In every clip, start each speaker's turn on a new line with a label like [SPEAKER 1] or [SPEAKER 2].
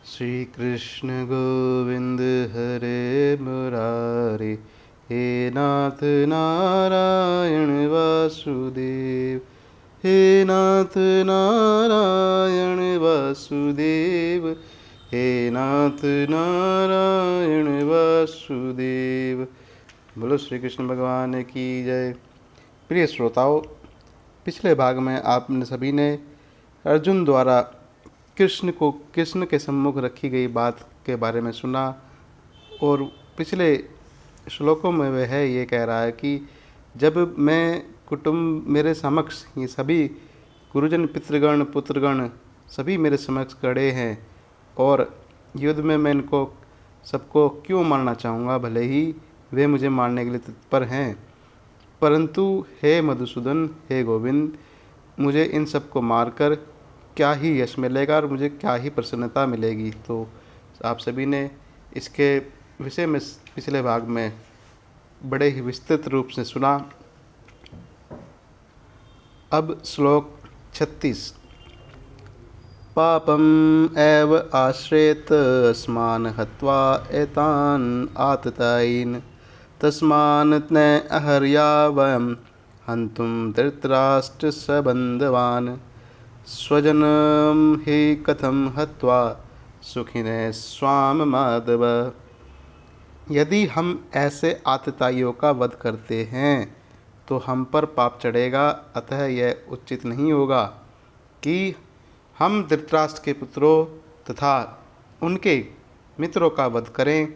[SPEAKER 1] श्री कृष्ण गोविंद हरे मुरारे, हे नाथ नारायण वासुदेव, हे नाथ नारायण वासुदेव, हे नाथ नारायण वासुदेव। बोलो श्री कृष्ण भगवान की जय। प्रिय श्रोताओं, पिछले भाग में आपने सभी ने अर्जुन द्वारा कृष्ण के सम्मुख रखी गई बात के बारे में सुना। और पिछले श्लोकों में वह ये कह रहा है कि जब मैं कुटुंब मेरे समक्ष, ये सभी गुरुजन पितृगण पुत्रगण सभी मेरे समक्ष खड़े हैं और युद्ध में मैं इनको सबको क्यों मारना चाहूँगा, भले ही वे मुझे मारने के लिए तत्पर हैं, परंतु हे मधुसूदन, हे गोविंद, मुझे इन सबको मारकर क्या ही यश मिलेगा और मुझे क्या ही प्रसन्नता मिलेगी। तो आप सभी ने इसके विषय में पिछले भाग में बड़े ही विस्तृत रूप से सुना। अब श्लोक 36। पापम एव आश्रेत स्मान हत्वा एतान आततायिन, तस्मान् न अहर्या वयं हन्तुं धृतराष्ट्र सबन्धवान्, स्वजनं हि कथं हत्वा सुखिनः स्वाम माधव। यदि हम ऐसे आतताइयों का वध करते हैं तो हम पर पाप चढ़ेगा, अतः यह उचित नहीं होगा कि हम धृतराष्ट्र के पुत्रों तथा उनके मित्रों का वध करें।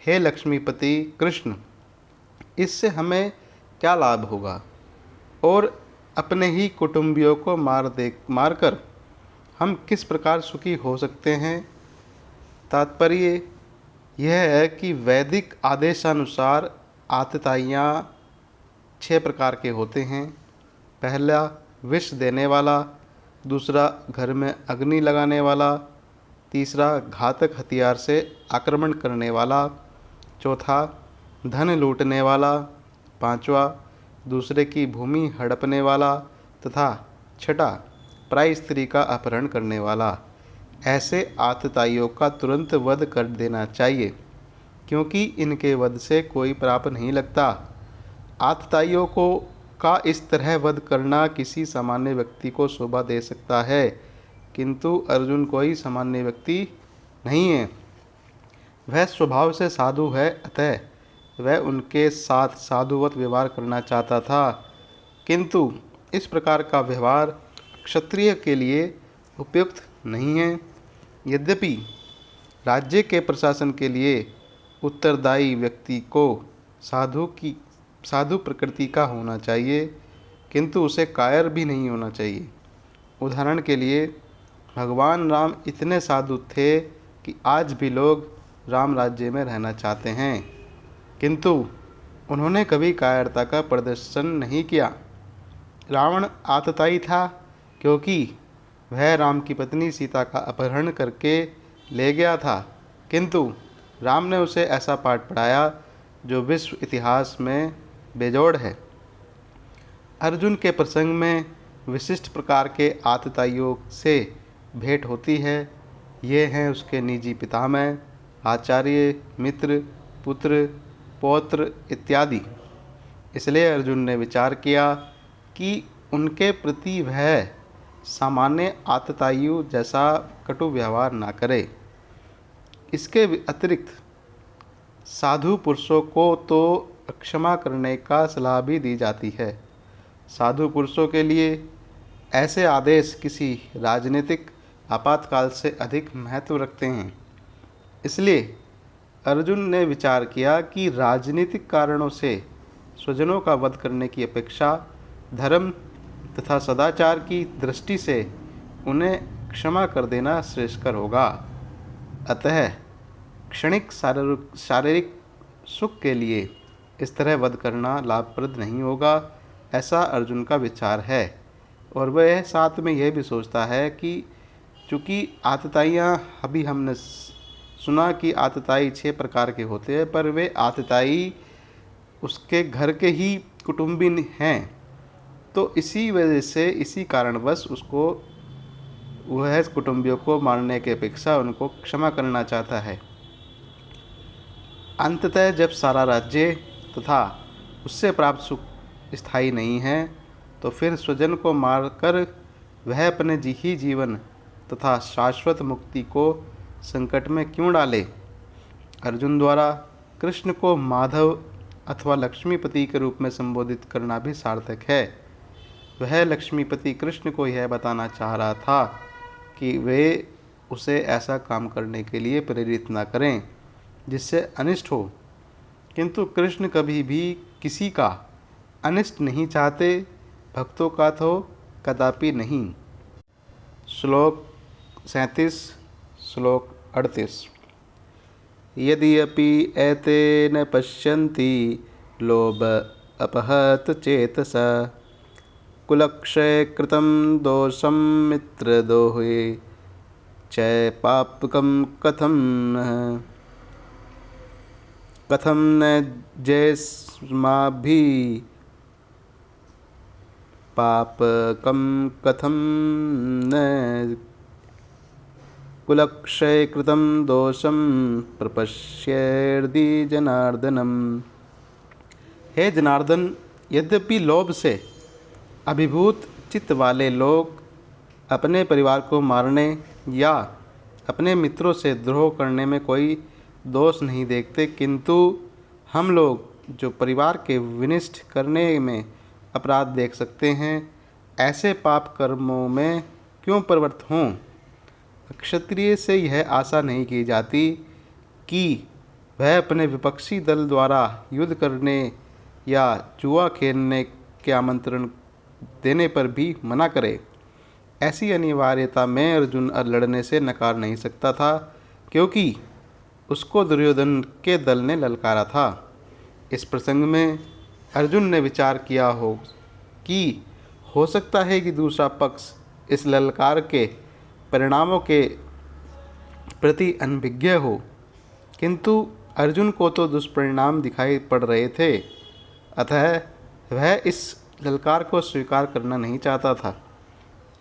[SPEAKER 1] हे लक्ष्मीपति कृष्ण, इससे हमें क्या लाभ होगा और अपने ही कुटुंबियों को मारकर हम किस प्रकार सुखी हो सकते हैं। तात्पर्य यह है कि वैदिक आदेशानुसार आतताइयाँ 6 प्रकार के होते हैं। पहला विष देने वाला, दूसरा घर में अग्नि लगाने वाला, तीसरा घातक हथियार से आक्रमण करने वाला, चौथा धन लूटने वाला, पांचवा दूसरे की भूमि हड़पने वाला तथा छठा पराई स्त्री का अपहरण करने वाला। ऐसे आतताइयों का तुरंत वध कर देना चाहिए, क्योंकि इनके वध से कोई पाप नहीं लगता। आतताइयों का इस तरह वध करना किसी सामान्य व्यक्ति को शोभा दे सकता है, किंतु अर्जुन कोई सामान्य व्यक्ति नहीं है। वह स्वभाव से साधु है, अतः वह उनके साथ साधुवत व्यवहार करना चाहता था, किंतु इस प्रकार का व्यवहार क्षत्रिय के लिए उपयुक्त नहीं है। यद्यपि राज्य के प्रशासन के लिए उत्तरदायी व्यक्ति को साधु प्रकृति का होना चाहिए, किंतु उसे कायर भी नहीं होना चाहिए। उदाहरण के लिए भगवान राम इतने साधु थे कि आज भी लोग राम राज्य में रहना चाहते हैं, किंतु उन्होंने कभी कायरता का प्रदर्शन नहीं किया। रावण आतताई था क्योंकि वह राम की पत्नी सीता का अपहरण करके ले गया था, किंतु राम ने उसे ऐसा पाठ पढ़ाया जो विश्व इतिहास में बेजोड़ है। अर्जुन के प्रसंग में विशिष्ट प्रकार के आतताइयों से भेंट होती है। ये हैं उसके निजी पितामह, आचार्य, मित्र, पुत्र, पौत्र इत्यादि। इसलिए अर्जुन ने विचार किया कि उनके प्रति वह सामान्य आतताइयों जैसा कटु व्यवहार ना करे। इसके अतिरिक्त साधु पुरुषों को तो क्षमा करने का सलाह भी दी जाती है। साधु पुरुषों के लिए ऐसे आदेश किसी राजनीतिक आपातकाल से अधिक महत्व रखते हैं। इसलिए अर्जुन ने विचार किया कि राजनीतिक कारणों से स्वजनों का वध करने की अपेक्षा धर्म तथा सदाचार की दृष्टि से उन्हें क्षमा कर देना श्रेयस्कर होगा। अतः क्षणिक शारीरिक सुख के लिए इस तरह वध करना लाभप्रद नहीं होगा, ऐसा अर्जुन का विचार है। और वह साथ में यह भी सोचता है कि चूँकि आतताइयाँ अभी हमने सुना कि आतताई 6 प्रकार के होते हैं, पर वे आतताई उसके घर के ही कुटुंबी हैं, तो इसी वजह से इसी कारणवश उसको वह कुटुंबियों को मारने की अपेक्षा उनको क्षमा करना चाहता है। अंततः जब सारा राज्य तथा उससे प्राप्त सुख स्थायी नहीं है, तो फिर स्वजन को मारकर वह अपने ही जीवन तथा शाश्वत मुक्ति को संकट में क्यों डाले। अर्जुन द्वारा कृष्ण को माधव अथवा लक्ष्मीपति के रूप में संबोधित करना भी सार्थक है। वह लक्ष्मीपति कृष्ण को यह बताना चाह रहा था कि वे उसे ऐसा काम करने के लिए प्रेरित न करें जिससे अनिष्ट हो, किंतु कृष्ण कभी भी किसी का अनिष्ट नहीं चाहते, भक्तों का तो कदापि नहीं। श्लोक 37, श्लोक 38। यद्यपि एते न पश्यन्ति लोभ अपहत चेतसा कुलक्षय कृतं दोषं मित्रद्रोहे च पापकं कथं न जैस्माभिः पापकं कथं न कुलक्षय कृतं दोषं प्रपश्येर्दि जनार्दनम। हे जनार्दन, यद्यपि लोभ से अभिभूत चित्त वाले लोग अपने परिवार को मारने या अपने मित्रों से द्रोह करने में कोई दोष नहीं देखते, किंतु हम लोग जो परिवार के विनिष्ट करने में अपराध देख सकते हैं, ऐसे पाप कर्मों में क्यों प्रवृत्त हों। क्षत्रिय से यह आशा नहीं की जाती कि वह अपने विपक्षी दल द्वारा युद्ध करने या जुआ खेलने के आमंत्रण देने पर भी मना करे। ऐसी अनिवार्यता में अर्जुन लड़ने से नकार नहीं सकता था, क्योंकि उसको दुर्योधन के दल ने ललकारा था। इस प्रसंग में अर्जुन ने विचार किया हो कि हो सकता है कि दूसरा पक्ष इस ललकार के परिणामों के प्रति अनभिज्ञ हो, किंतु अर्जुन को तो दुष्परिणाम दिखाई पड़ रहे थे, अतः वह इस ललकार को स्वीकार करना नहीं चाहता था।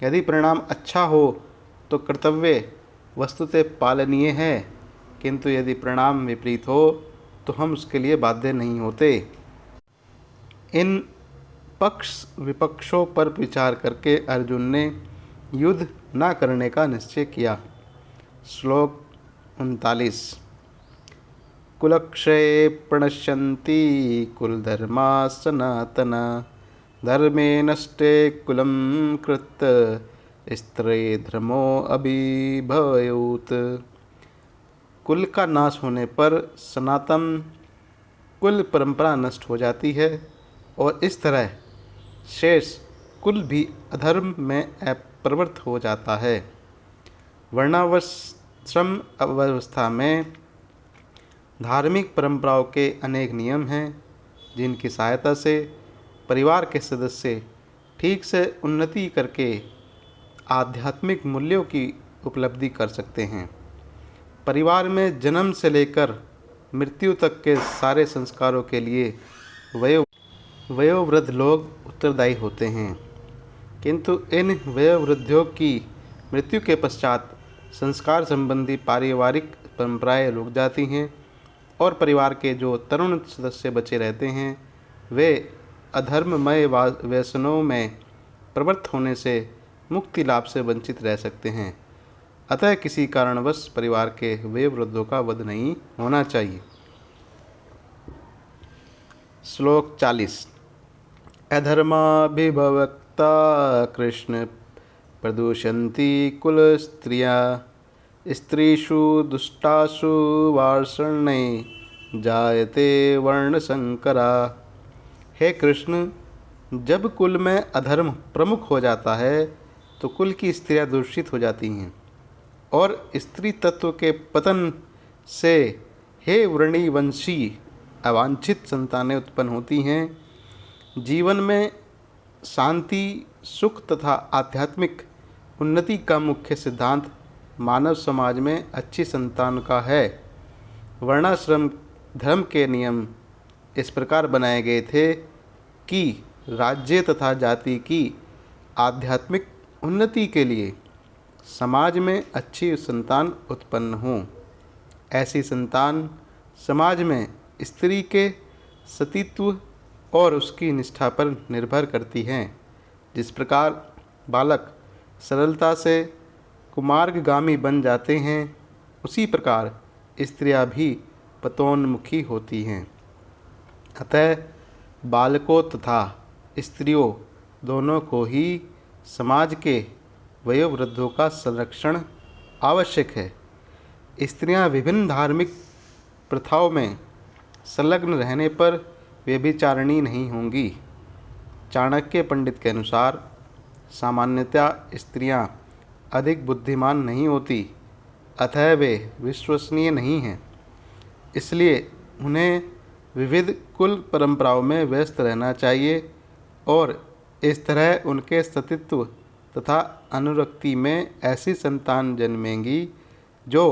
[SPEAKER 1] यदि परिणाम अच्छा हो तो कर्तव्य वस्तुतः पालनीय है, किंतु यदि परिणाम विपरीत हो तो हम उसके लिए बाध्य नहीं होते। इन पक्ष विपक्षों पर विचार करके अर्जुन ने युद्ध न करने का निश्चय किया। श्लोक 39। कुलक्षये प्रणश्यन्ति कुलधर्मा सनातना धर्मे नष्टे कुलं कृत स्त्रे धर्मो अभिभूत। कुल का नाश होने पर सनातन कुल परंपरा नष्ट हो जाती है और इस तरह शेष कुल भी अधर्म में प्रवृत्त हो जाता है। वर्णाश्रम अवस्था में धार्मिक परंपराओं के अनेक नियम हैं, जिनकी सहायता से परिवार के सदस्य ठीक से उन्नति करके आध्यात्मिक मूल्यों की उपलब्धि कर सकते हैं। परिवार में जन्म से लेकर मृत्यु तक के सारे संस्कारों के लिए वयोवृद्ध लोग उत्तरदायी होते हैं, किंतु इन वयोवृद्धियों की मृत्यु के पश्चात संस्कार संबंधी पारिवारिक परंपराएं रुक जाती हैं और परिवार के जो तरुण सदस्य बचे रहते हैं वे अधर्ममय व्यसनों में प्रवृत्त होने से मुक्ति लाभ से वंचित रह सकते हैं। अतः किसी कारणवश परिवार के वयोवृद्धों का वध नहीं होना चाहिए। श्लोक 40। अधर्माभिभक्ता कृष्ण प्रदूषन्ति कुल स्त्रिया स्त्रीषु दुष्टासु वार्ष्णे जायते वर्णशंकरा। हे कृष्ण, जब कुल में अधर्म प्रमुख हो जाता है तो कुल की स्त्रियां दूषित हो जाती हैं और स्त्री तत्व के पतन से हे वृणीवंशी अवांछित संतानें उत्पन्न होती हैं। जीवन में शांति, सुख तथा आध्यात्मिक उन्नति का मुख्य सिद्धांत मानव समाज में अच्छी संतान का है। वर्णाश्रम धर्म के नियम इस प्रकार बनाए गए थे कि राज्य तथा जाति की आध्यात्मिक उन्नति के लिए समाज में अच्छी संतान उत्पन्न हो। ऐसी संतान समाज में स्त्री के सतीत्व और उसकी निष्ठा पर निर्भर करती हैं। जिस प्रकार बालक सरलता से कुमार्गगामी बन जाते हैं, उसी प्रकार स्त्रियां भी पतोन्मुखी होती हैं। अतः बालकों तथा स्त्रियों दोनों को ही समाज के वयोवृद्धों का संरक्षण आवश्यक है। स्त्रियां विभिन्न धार्मिक प्रथाओं में संलग्न रहने पर व्यभिचारिणी नहीं होंगी। चाणक्य पंडित के अनुसार सामान्यतः स्त्रियां अधिक बुद्धिमान नहीं होती, अतः वे विश्वसनीय नहीं हैं। इसलिए उन्हें विविध कुल परंपराओं में व्यस्त रहना चाहिए और इस तरह उनके सतीत्व तथा अनुरक्ति में ऐसी संतान जन्मेंगी जो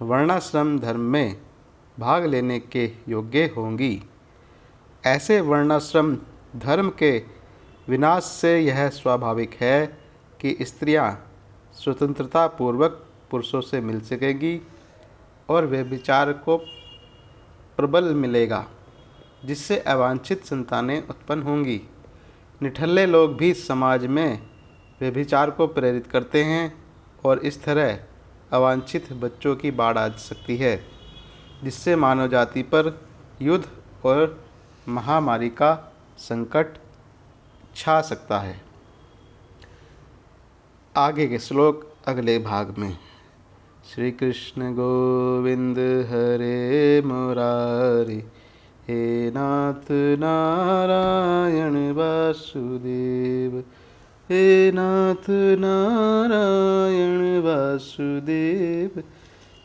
[SPEAKER 1] वर्णाश्रम धर्म में भाग लेने के योग्य होंगी। ऐसे वर्णाश्रम धर्म के विनाश से यह स्वाभाविक है कि स्त्रियां स्वतंत्रता पूर्वक पुरुषों से मिल सकेंगी और व्यभिचार को प्रबल मिलेगा, जिससे अवांछित संतानें उत्पन्न होंगी। निठल्ले लोग भी समाज में व्यभिचार को प्रेरित करते हैं और इस तरह अवांछित बच्चों की बाढ़ आ सकती है, जिससे मानव जाति पर युद्ध और महामारी का संकट छा सकता है। आगे के श्लोक अगले भाग में। श्री कृष्ण गोविंद हरे मुरारी, हे नाथ नारायण वासुदेव, हे नाथ नारायण वासुदेव,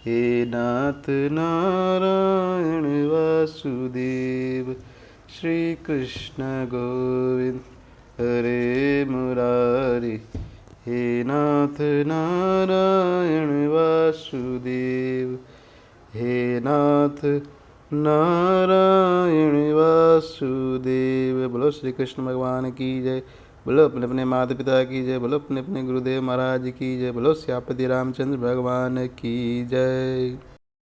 [SPEAKER 1] हे नाथ नारायण वासुदेव। श्री कृष्ण गोविंद हरे मुरारी, हे नाथ नारायण वासुदेव, हे नाथ नारायण वासुदेव। बोलो श्री कृष्ण भगवान की जय। बोलो अपने अपने माता पिता की जय। बोलो अपने अपने गुरुदेव महाराज की जय। बोलो श्यापति रामचंद्र भगवान की जय।